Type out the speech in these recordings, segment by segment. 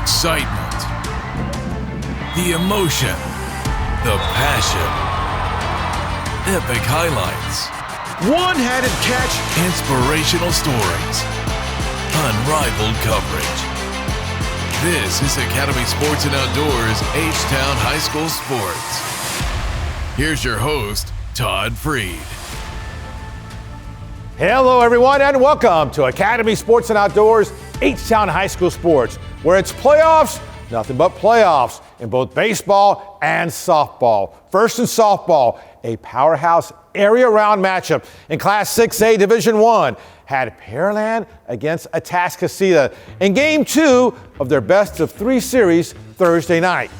excitement, the emotion, the passion, epic highlights, one-handed catch, inspirational stories, unrivaled coverage. This is Academy Sports and Outdoors H-Town High School Sports. Here's your host, Todd Freed. Hello, everyone, and welcome to Academy Sports and Outdoors H-Town High School Sports, where it's playoffs, nothing but playoffs in both baseball and softball. First in softball, a powerhouse area-round matchup in Class 6A Division I had Pearland against Atascocita in Game 2 of their best-of-3 series Thursday night.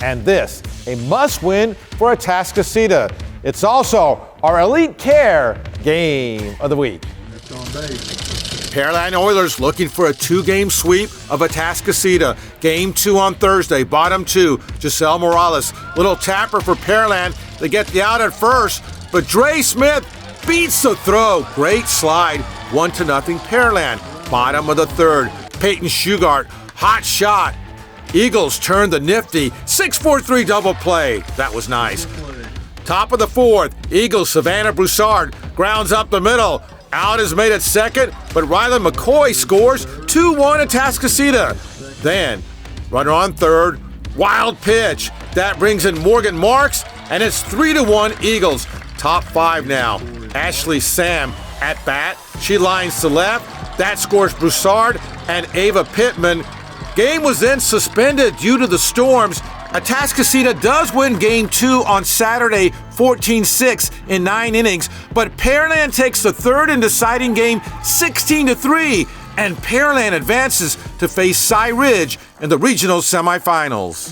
And this, a must-win for Atascocita. It's also our Elite Care Game of the Week. Pearland Oilers looking for a two-game sweep of Atascocita. Game 2 on Thursday, bottom 2, Giselle Morales. Little tapper for Pearland. They get the out at first, but Dre Smith beats the throw. Great slide, 1-0 Pearland. Bottom of the third, Peyton Shugart, hot shot. Eagles turn the nifty 6-4-3 double play. That was nice. Top of the fourth, Eagles Savannah Broussard grounds up the middle. Out is made at second, but Rylan McCoy scores 2-1 Atascocita. Then, runner on third, wild pitch. That brings in Morgan Marks, and it's 3-1 Eagles. Top five now. Ashley Sam at bat. She lines to left. That scores Broussard and Ava Pittman. Game was then suspended due to the storms. Atascocita does win Game 2 on Saturday, 14-6 in 9 innings, but Pearland takes the third and deciding game 16-3, and Pearland advances to face Cy Ridge in the regional semifinals.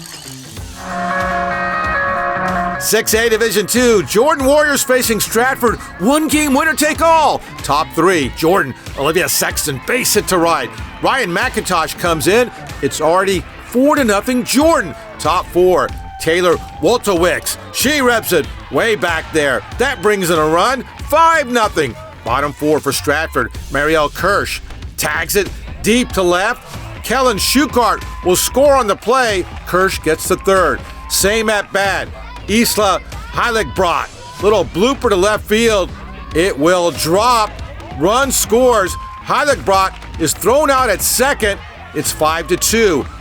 6A Division II, Jordan Warriors facing Stratford, one-game winner-take-all. Top 3, Jordan, Olivia Sexton, base hit to right. Ryan McIntosh comes in. It's already 4-0 Jordan. Top 4, Taylor Woltowicz. She reps it way back there. That brings in a run, 5-0. Bottom 4 for Stratford, Marielle Kirsch tags it deep to left. Kellen Shukart will score on the play. Kirsch gets the third. Same at bat, Isla Heiligbrot. Little blooper to left field. It will drop. Run scores. Heiligbrot is thrown out at second. It's 5-2.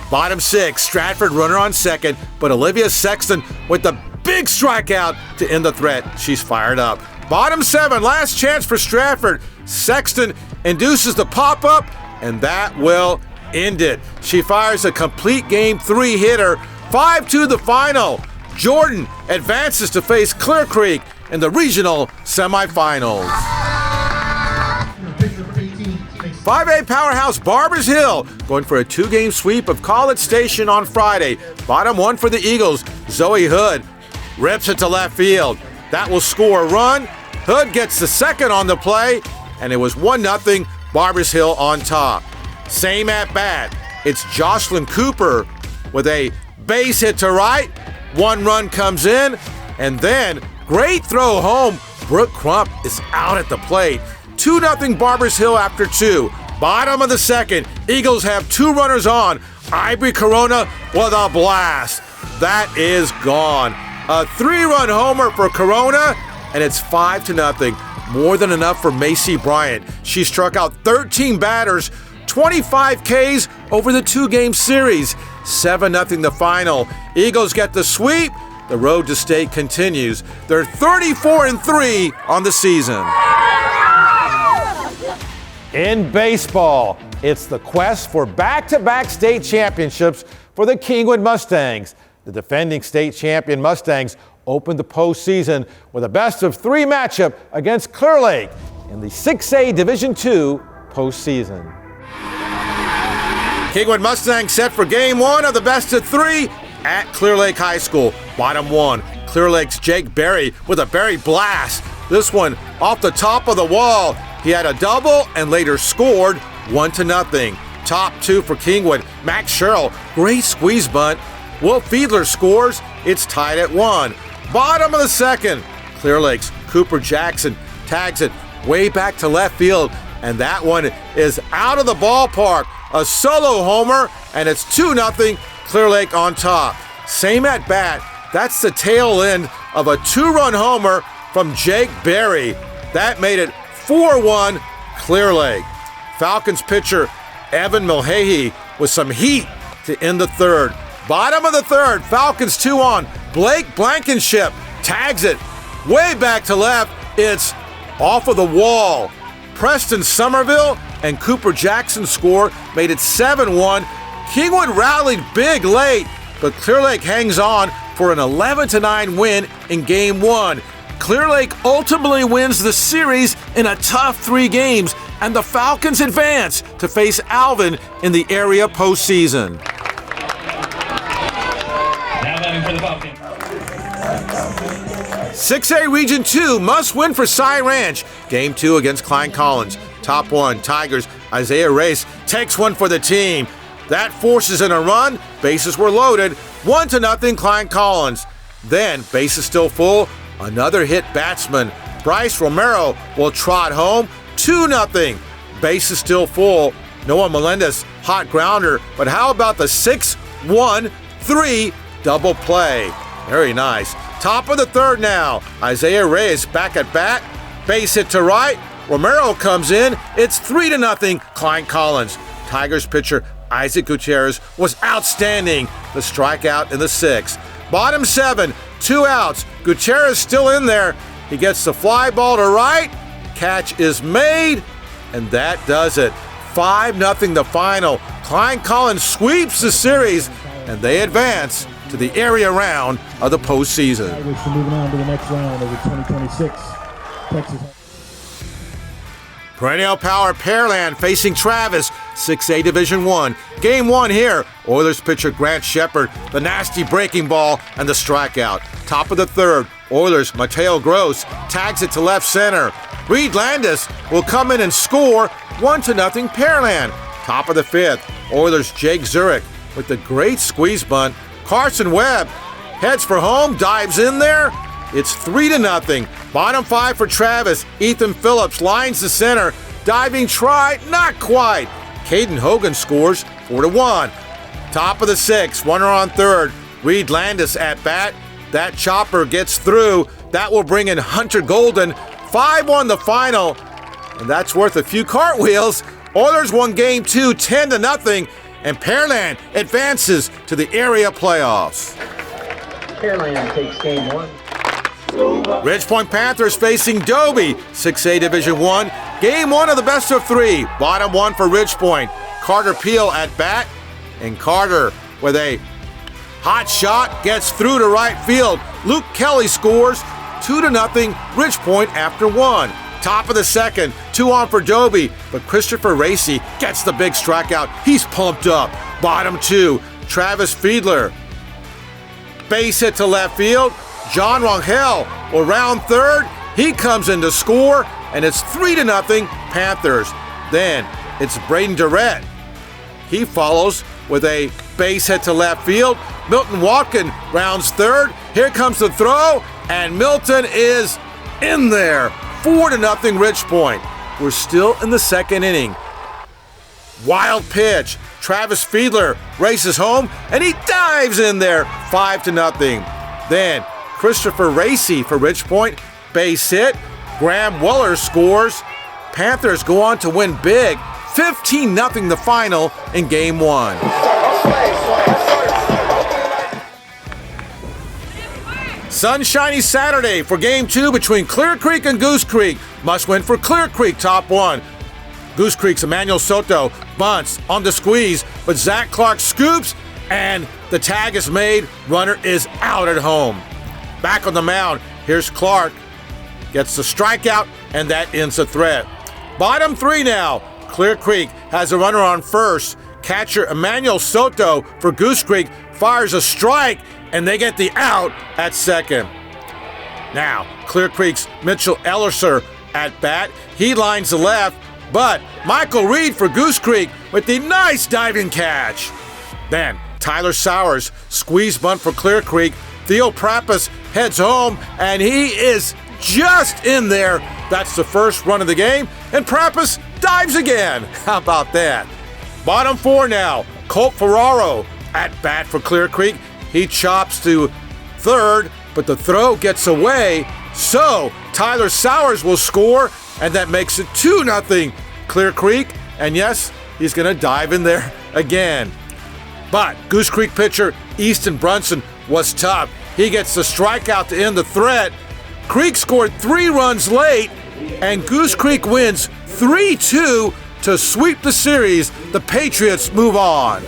Bottom 6, Stratford runner on second, but Olivia Sexton with the big strikeout to end the threat. She's fired up. Bottom 7, last chance for Stratford. Sexton induces the pop-up, and that will end it. She fires a complete Game 3 hitter. 5-2 the final. Jordan advances to face Clear Creek in the regional semifinals. 5A powerhouse Barbers Hill going for a two-game sweep of College Station on Friday. Bottom 1 for the Eagles, Zoe Hood rips it to left field. That will score a run. Hood gets the second on the play, and it was 1-0 Barbers Hill on top. Same at bat. It's Jocelyn Cooper with a base hit to right. One run comes in, and then great throw home. Brooke Crump is out at the plate. 2-0 Barbers Hill after 2. Bottom of the second, Eagles have 2 runners on. Ivory Corona with a blast. That is gone. A 3-run homer for Corona, and it's 5-0. More than enough for Macy Bryant. She struck out 13 batters, 25 Ks over the 2-game series. 7-0 the final. Eagles get the sweep. The road to state continues. They're 34-3 on the season. In baseball, it's the quest for back-to-back state championships for the Kingwood Mustangs. The defending state champion Mustangs opened the postseason with a best-of-3 matchup against Clear Lake in the 6A Division II postseason. Kingwood Mustangs set for Game 1 of the best-of-3 at Clear Lake High School. Bottom 1, Clear Lake's Jake Berry with a Berry blast. This one off the top of the wall. He had a double and later scored 1-0. Top 2 for Kingwood, Max Sherrill, great squeeze bunt. Wolf Fiedler scores. It's tied at 1. Bottom of the second, Clear Lake's Cooper Jackson tags it way back to left field, and that one is out of the ballpark. A solo homer, and it's 2-0 Clear Lake on top. Same at bat. That's the tail end of a 2-run homer from Jake Berry. That made it 4-1 Clear Lake. Falcons pitcher Evan Mulcahy with some heat to end the third. Bottom of the third, Falcons 2 on. Blake Blankenship tags it way back to left. It's off of the wall. Preston Somerville and Cooper Jackson score, made it 7-1. Kingwood rallied big late, but Clear Lake hangs on for an 11-9 win in Game 1. Clear Lake ultimately wins the series in a tough 3 games, and the Falcons advance to face Alvin in the area postseason. Now batting for the Falcons. 6A Region 2 must win for Cy Ranch. Game 2 against Klein Collins. Top 1, Tigers. Isaiah Race takes one for the team. That forces in a run. Bases were loaded. 1-0 Klein Collins. Then, bases still full. Another hit batsman. Bryce Romero will trot home. 2-0. Bases still full. Noah Melendez, hot grounder. But how about the 6-1-3 double play? Very nice. Top of the third now. Isaiah Reyes back at bat. Base hit to right. Romero comes in. It's 3-0 Klein Collins. Tigers pitcher Isaac Gutierrez was outstanding. The strikeout in the 6th. Bottom 7, 2 outs. Gutierrez still in there. He gets the fly ball to right. Catch is made, and that does it. 5-0 the final. Klein Collins sweeps the series, and they advance to the area round of the postseason. Tigers moving on to the next round of the 2026 Texas. Perennial power Pearland facing Travis, 6A Division 1. Game 1 here. Oilers pitcher Grant Shepard, the nasty breaking ball and the strikeout. Top of the third, Oilers Mateo Gross tags it to left center. Reed Landis will come in and score 1-0 Pearland. Top of the 5th, Oilers Jake Zurich with the great squeeze bunt. Carson Webb heads for home, dives in there. It's 3-0. Bottom 5 for Travis. Ethan Phillips lines the center. Diving try, not quite. Caden Hogan scores 4-1. Top of the 6th, runner on third. Reed Landis at bat. That chopper gets through. That will bring in Hunter Golden. 5-1 the final, and that's worth a few cartwheels. Oilers won Game 2 10-0, and Pearland advances to the area playoffs. Pearland takes Game 1. Ridge Point Panthers facing Dobie, 6A Division 1. Game 1 of the best of 3. Bottom 1 for Ridge Point. Carter Peel at bat, and Carter with a hot shot gets through to right field. Luke Kelly scores 2-0 Ridge Point after 1. Top of the 2nd, 2 on for Dobie, but Christopher Racy gets the big strikeout. He's pumped up. Bottom 2, Travis Fiedler. Base hit to left field. John Rangel will round third. He comes in to score, and it's 3-0 Panthers. Then it's Braden Durrett. He follows with a base hit to left field. Milton Watkin rounds third. Here comes the throw, and Milton is in there. 4-0 Ridge Point. We're still in the 2nd inning. Wild pitch. Travis Fiedler races home, and he dives in there. 5-0. Then Christopher Racy for Ridge Point. Base hit. Graham Weller scores. Panthers go on to win big. 15-0 the final in Game 1. Sunshiny Saturday for Game 2 between Clear Creek and Goose Creek. Must win for Clear Creek, top 1. Goose Creek's Emmanuel Soto bunts on the squeeze, but Zach Clark scoops, and the tag is made. Runner is out at home. Back on the mound, here's Clark. Gets the strikeout, and that ends the threat. Bottom 3 now. Clear Creek has a runner on first. Catcher Emmanuel Soto for Goose Creek fires a strike, and they get the out at second. Now, Clear Creek's Mitchell Ellerser at bat. He lines the left, but Michael Reed for Goose Creek with the nice diving catch. Then Tyler Sowers squeeze bunt for Clear Creek. Theo Prappas heads home, and he is just in there. That's the first run of the game, and Prappas dives again. How about that? Bottom 4 now. Colt Ferraro at bat for Clear Creek. He chops to third, but the throw gets away. So Tyler Sowers will score, and that makes it 2-0 Clear Creek. And yes, he's going to dive in there again. But Goose Creek pitcher Easton Brunson was tough. He gets the strikeout to end the threat. Creek scored 3 runs late, and Goose Creek wins 3-2 to sweep the series. The Patriots move on.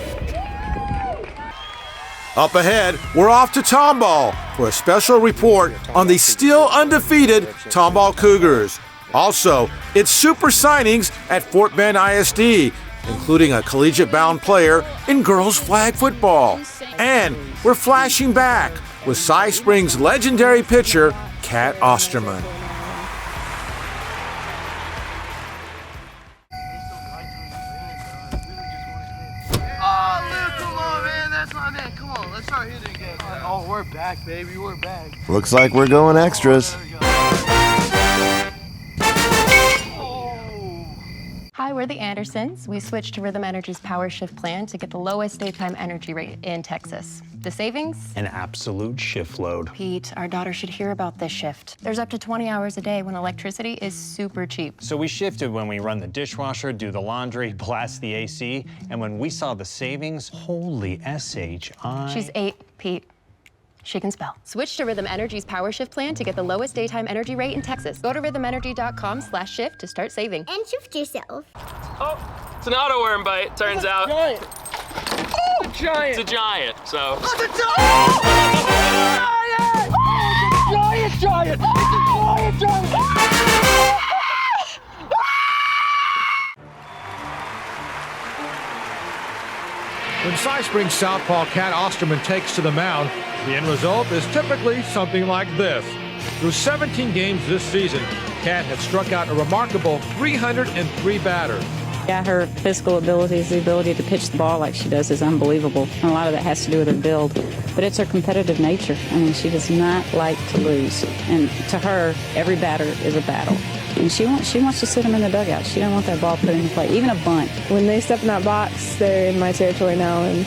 Up ahead, we're off to Tomball for a special report on the still undefeated Tomball Cougars. Also, it's super signings at Fort Bend ISD, including a collegiate-bound player in girls flag football. And we're flashing back with Cy Springs legendary pitcher Cat Osterman. Oh, we're back, baby. We're back. Looks like we're going extras. Hi, we're the Andersons. We switched to Rhythm Energy's Power Shift plan to get the lowest daytime energy rate in Texas. The savings? An absolute shift load. Pete, our daughter should hear about this shift. There's up to 20 hours a day when electricity is super cheap. So we shifted when we run the dishwasher, do the laundry, blast the AC, and when we saw the savings, holy S-H-I... She's 8, Pete. She can spell. Switch to Rhythm Energy's Power Shift plan to get the lowest daytime energy rate in Texas. Go to rhythmenergy.com/shift to start saving. And shift yourself. Oh, it's an auto worm bite, turns out. Giant. Oh, it's a giant. It's a giant, so. Oh, it's a giant! Oh, it's a giant! It's a giant! When Cy Springs southpaw Cat Osterman takes to the mound, the end result is typically something like this. Through 17 games this season, Cat has struck out a remarkable 303 batters. Yeah, her physical abilities, the ability to pitch the ball like she does is unbelievable. And a lot of that has to do with her build. But it's her competitive nature. I mean, she does not like to lose. And to her, every batter is a battle. And she wants to sit them in the dugout. She don't want that ball put in play, even a bunt. When they step in that box, they're in my territory now, and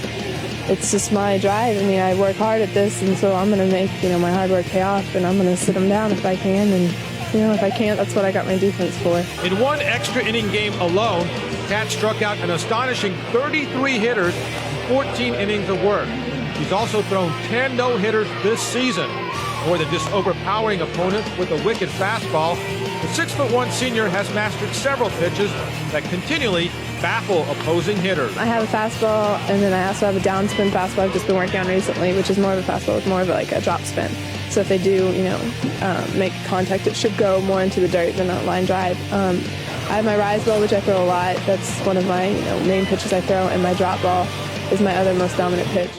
it's just my drive. I mean, I work hard at this, and so I'm going to make, my hard work pay off, and I'm going to sit them down if I can, and, if I can't, that's what I got my defense for. In one extra inning game alone, Cat struck out an astonishing 33 hitters in 14 innings of work. He's also thrown 10 no-hitters this season. More than just overpowering opponents with a wicked fastball, the 6'1" senior has mastered several pitches that continually baffle opposing hitters. I have a fastball, and then I also have a downspin fastball I've just been working on recently, which is more of a fastball, it's more of like a drop spin. So if they do, make contact, it should go more into the dirt than a line drive. I have my rise ball, which I throw a lot. That's one of my main pitches I throw, and my drop ball is my other most dominant pitch.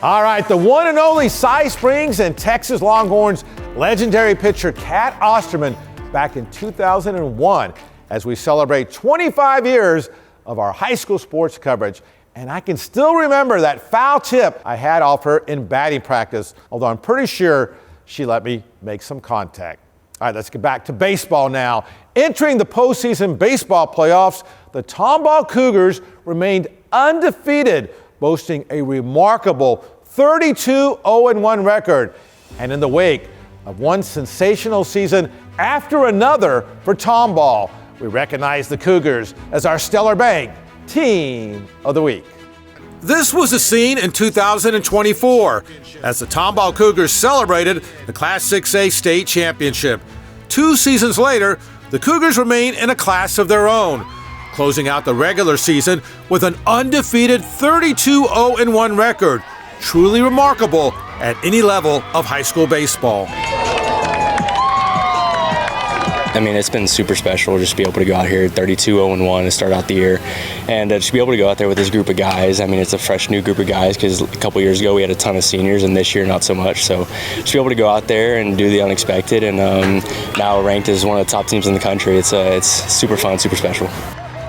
All right, the one and only Cy Springs and Texas Longhorns legendary pitcher Cat Osterman back in 2001 as we celebrate 25 years of our high school sports coverage. And I can still remember that foul tip I had off her in batting practice, although I'm pretty sure she let me make some contact. All right, let's get back to baseball now. Entering the postseason baseball playoffs, the Tomball Cougars remained undefeated, boasting a remarkable 32-0-1 record. And in the wake of one sensational season after another for Tomball, we recognize the Cougars as our Stellar Bank Team of the Week. This was a scene in 2024 as the Tomball Cougars celebrated the Class 6A state championship. 2 seasons later, the Cougars remain in a class of their own, closing out the regular season with an undefeated 32-0-1 record. Truly remarkable at any level of high school baseball. I mean, it's been super special just to be able to go out here 32-0-1 to start out the year, and just be able to go out there with this group of guys. I mean, it's a fresh new group of guys because a couple years ago we had a ton of seniors, and this year not so much. So just be able to go out there and do the unexpected, and now ranked as one of the top teams in the country. It's super fun, super special.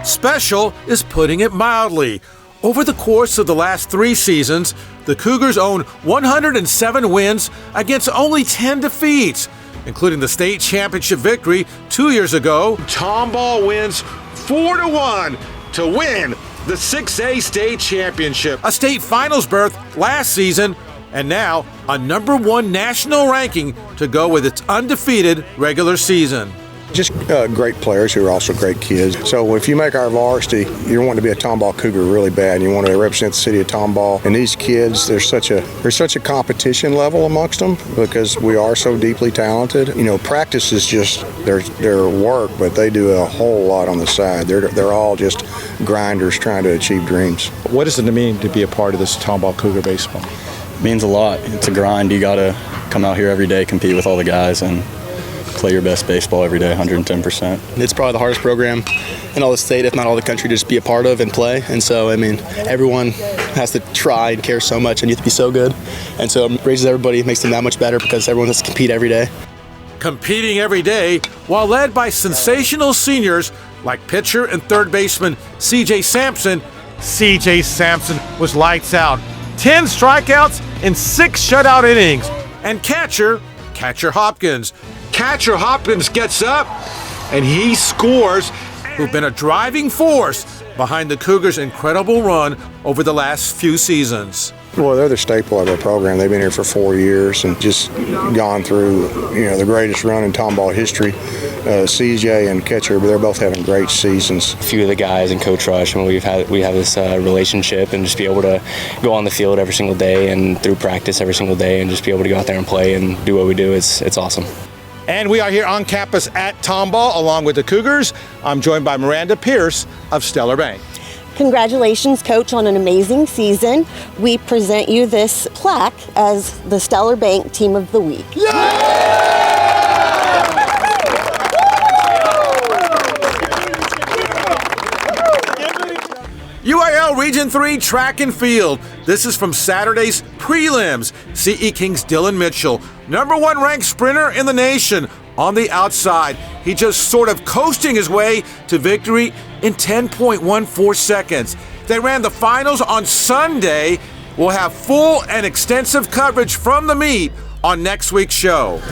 Special is putting it mildly. Over the course of the last 3 seasons, the Cougars own 107 wins against only 10 defeats, including the state championship victory 2 years ago. Tomball wins 4-1 to win the 6A state championship, a state finals berth last season, and now a #1 national ranking to go with its undefeated regular season. Just great players who are also great kids. So if you make our varsity, you want to be a Tomball Cougar really bad, and you want to represent the city of Tomball. And these kids, there's such a competition level amongst them because we are so deeply talented. You know, practice is just their work, but they do a whole lot on the side. They're all just grinders trying to achieve dreams. What does it mean to be a part of this Tomball Cougar baseball? It means a lot. It's a grind. You got to come out here every day, compete with all the guys, and play your best baseball every day, 110%. It's probably the hardest program in all the state, if not all the country, to just be a part of and play. And so, I mean, everyone has to try and care so much, and you have to be so good. And so it raises everybody, makes them that much better because everyone has to compete every day. Competing every day while led by sensational seniors like pitcher and third baseman C.J. Sampson. C.J. Sampson was lights out. 10 strikeouts in 6 shutout innings. And catcher Hopkins. Catcher Hopkins gets up and he scores, who've been a driving force behind the Cougars' incredible run over the last few seasons. Well, they're the staple of our program. They've been here for 4 years and just gone through, the greatest run in Tomball history. CJ and catcher, but they're both having great seasons. A few of the guys in Coach Rush, and we have this relationship, and just be able to go on the field every single day and through practice every single day, and just be able to go out there and play and do what we do. It's awesome. And we are here on campus at Tomball along with the Cougars. I'm joined by Miranda Pierce of Stellar Bank. Congratulations, Coach, on an amazing season. We present you this plaque as the Stellar Bank Team of the Week. UIL Region 3 track and field. This is from Saturday's prelims. CE Kings Dylan Mitchell, #1 ranked sprinter in the nation, on the outside. He just sort of coasting his way to victory in 10.14 seconds. They ran the finals on Sunday. We'll have full and extensive coverage from the meet on next week's show.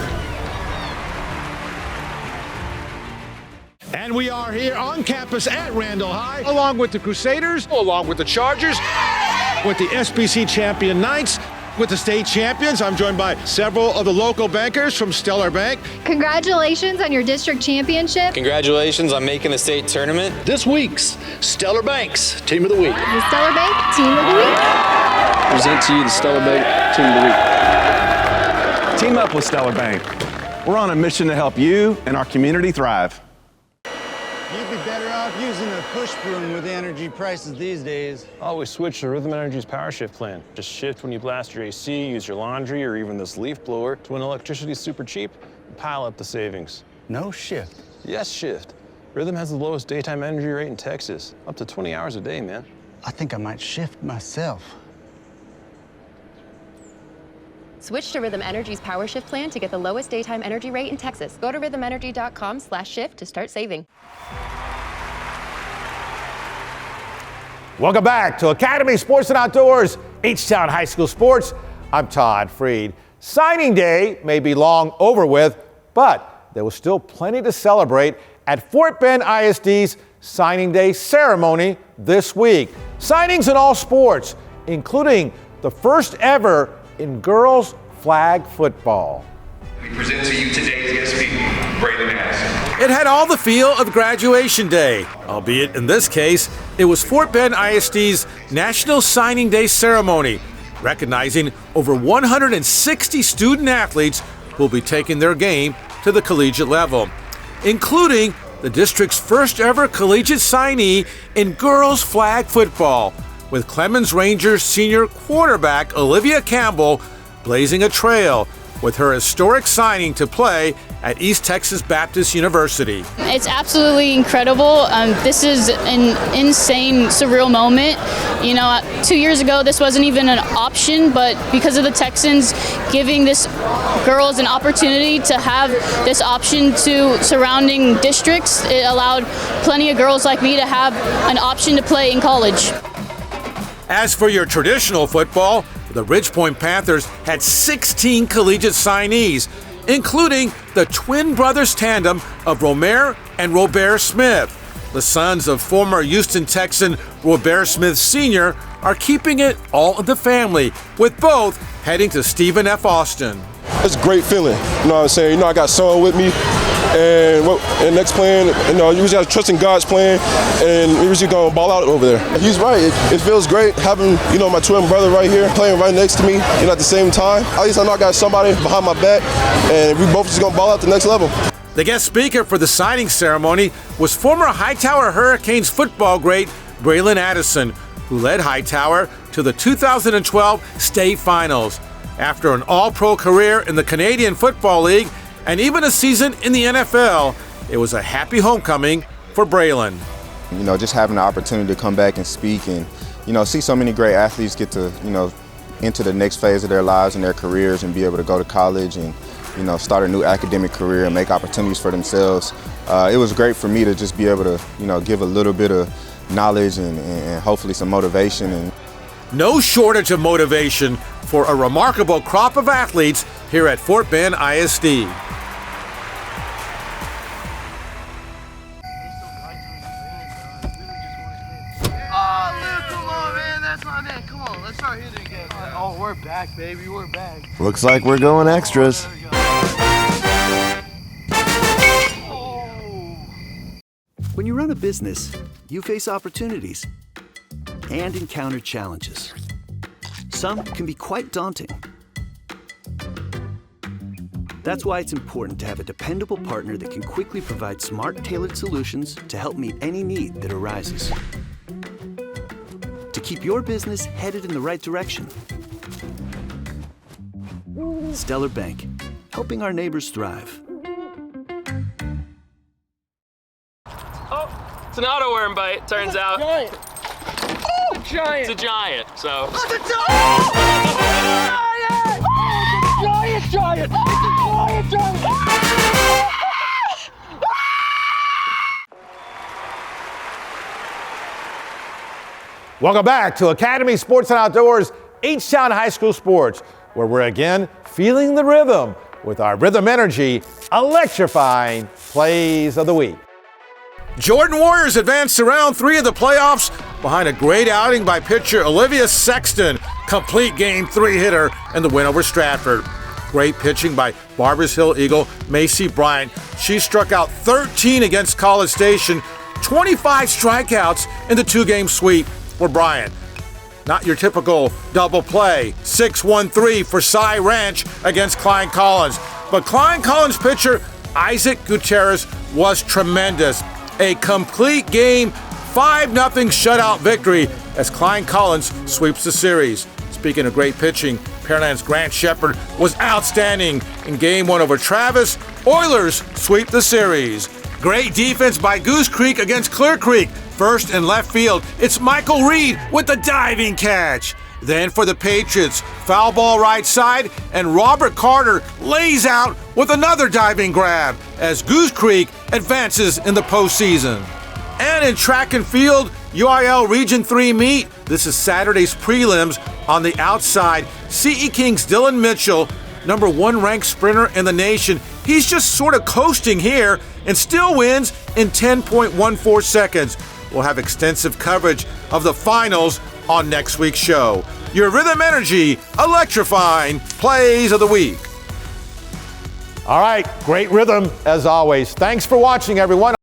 And we are here on campus at Randall High, along with the Crusaders, along with the Chargers, with the SBC champion Knights, with the state champions. I'm joined by several of the local bankers from Stellar Bank. Congratulations on your district championship. Congratulations on making the state tournament. This week's Stellar Bank's Team of the Week. The Stellar Bank Team of the Week. Present to you the Stellar Bank Team of the Week. Team up with Stellar Bank. We're on a mission to help you and our community thrive. You'd be better off using a push broom with the energy prices these days. Always switch to Rhythm Energy's Power Shift plan. Just shift when you blast your AC, use your laundry, or even this leaf blower. When electricity's super cheap, pile up the savings. No shift. Yes, shift. Rhythm has the lowest daytime energy rate in Texas. Up to 20 hours a day, man. I think I might shift myself. Switch to Rhythm Energy's Power Shift plan to get the lowest daytime energy rate in Texas. Go to rhythmenergy.com/shift to start saving. Welcome back to Academy Sports and Outdoors, H-Town High School Sports. I'm Todd Freed. Signing day may be long over with, but there was still plenty to celebrate at Fort Bend ISD's Signing Day ceremony this week. Signings in all sports, including the first ever in girls flag football. We present to you today's guest speaker, Braden Madison. It had all the feel of graduation day, albeit in this case, it was Fort Bend ISD's National Signing Day ceremony, recognizing over 160 student athletes who will be taking their game to the collegiate level, including the district's first ever collegiate signee in girls flag football, with Clemens Rangers senior quarterback Olivia Campbell blazing a trail with her historic signing to play at East Texas Baptist University. It's absolutely incredible. This is an insane, surreal moment. 2 years ago, this wasn't even an option, but because of the Texans giving this girls an opportunity to have this option to surrounding districts, it allowed plenty of girls like me to have an option to play in college. As for your traditional football, the Ridgepoint Panthers had 16 collegiate signees, including the twin brothers tandem of Romer and Robert Smith. The sons of former Houston Texan Robert Smith Sr. are keeping it all in the family, with both heading to Stephen F. Austin. It's a great feeling, you know what I'm saying? I got son with me, and next plan, you just got to trust in God's plan, and we're just going to ball out over there. He's right. It feels great having, my twin brother right here, playing right next to me, at the same time. At least I know I got somebody behind my back, and we both just going to ball out the next level. The guest speaker for the signing ceremony was former Hightower Hurricanes football great Braylon Addison, who led Hightower to the 2012 state finals. After an all-pro career in the Canadian Football League and even a season in the NFL, it was a happy homecoming for Braylon. Just having the opportunity to come back and speak and, see so many great athletes get to, into the next phase of their lives and their careers and be able to go to college and, start a new academic career and make opportunities for themselves. It was great for me to just be able to, give a little bit of knowledge and hopefully some motivation. And no shortage of motivation for a remarkable crop of athletes here at Fort Bend ISD. Oh, we're back, baby. We're back. Looks like we're going extras. When you run a business, you face opportunities and encounter challenges. Some can be quite daunting. That's why it's important to have a dependable partner that can quickly provide smart, tailored solutions to help meet any need that arises. To keep your business headed in the right direction. Stellar Bank, helping our neighbors thrive. Oh, it's an auto worm bite, turns out. Giant. Oh, it's a giant. It's a giant, so. It's a giant! Giant! It's a giant! It's a giant! Welcome back to Academy Sports and Outdoors, H-Town High School Sports, where we're again feeling the rhythm with our Rhythm Energy electrifying plays of the week. Jordan Warriors advanced to round 3 of the playoffs behind a great outing by pitcher Olivia Sexton, complete game 3-hitter, and the win over Stratford. Great pitching by Barbers Hill Eagle Macy Bryant. She struck out 13 against College Station, 25 strikeouts in the 2-game sweep for Bryant. Not your typical double play, 6-1-3 for Cy Ranch against Klein Collins. But Klein Collins pitcher Isaac Gutierrez was tremendous. A complete game, 5-0 shutout victory as Klein Collins sweeps the series. Speaking of great pitching, Pearland's Grant Shepard was outstanding in Game 1 over Travis. Oilers sweep the series. Great defense by Goose Creek against Clear Creek. First and left field, it's Michael Reed with the diving catch. Then for the Patriots, foul ball right side, and Robert Carter lays out with another diving grab as Goose Creek advances in the postseason. And in track and field, UIL Region 3 meet. This is Saturday's prelims. On the outside, CE Kings Dylan Mitchell, number 1 ranked sprinter in the nation. He's just sort of coasting here and still wins in 10.14 seconds. We'll have extensive coverage of the finals on next week's show. Your Rhythm Energy electrifying plays of the week. All right, great rhythm as always. Thanks for watching, everyone.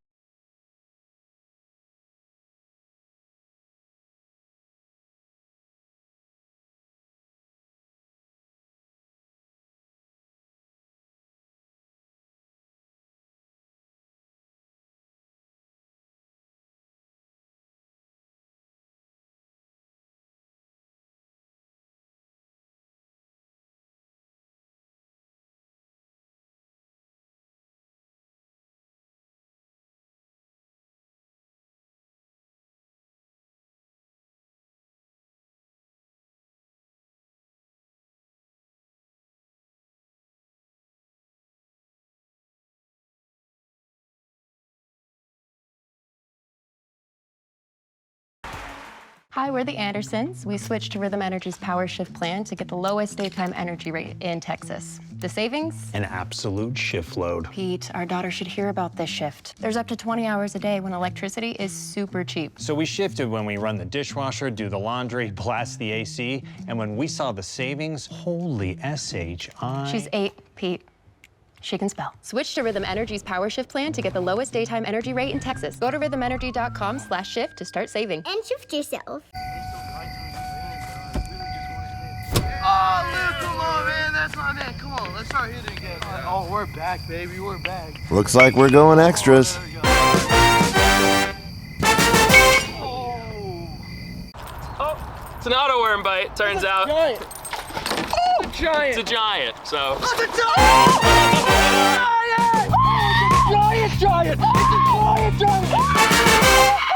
Hi, we're the Andersons. We switched to Rhythm Energy's Power Shift plan to get the lowest daytime energy rate in Texas. The savings? An absolute shift load. Pete, our daughter should hear about this shift. There's up to 20 hours a day when electricity is super cheap. So we shifted when we run the dishwasher, do the laundry, blast the AC, and when we saw the savings, holy S-H-I... She's 8, Pete. She can spell. Switch to Rhythm Energy's Power Shift plan to get the lowest daytime energy rate in Texas. Go to rhythmenergy.com/shift to start saving. And shift yourself. Oh, Luke, come on, man. That's my man. Come on, let's start hitting again. Oh, we're back, baby. We're back. Looks like we're going extras. Oh, it's an auto worm bite, turns out. Giant. Oh, giant. It's a giant, so. Oh, it's a giant. Oh, giant. Oh, it's a giant. It's a giant.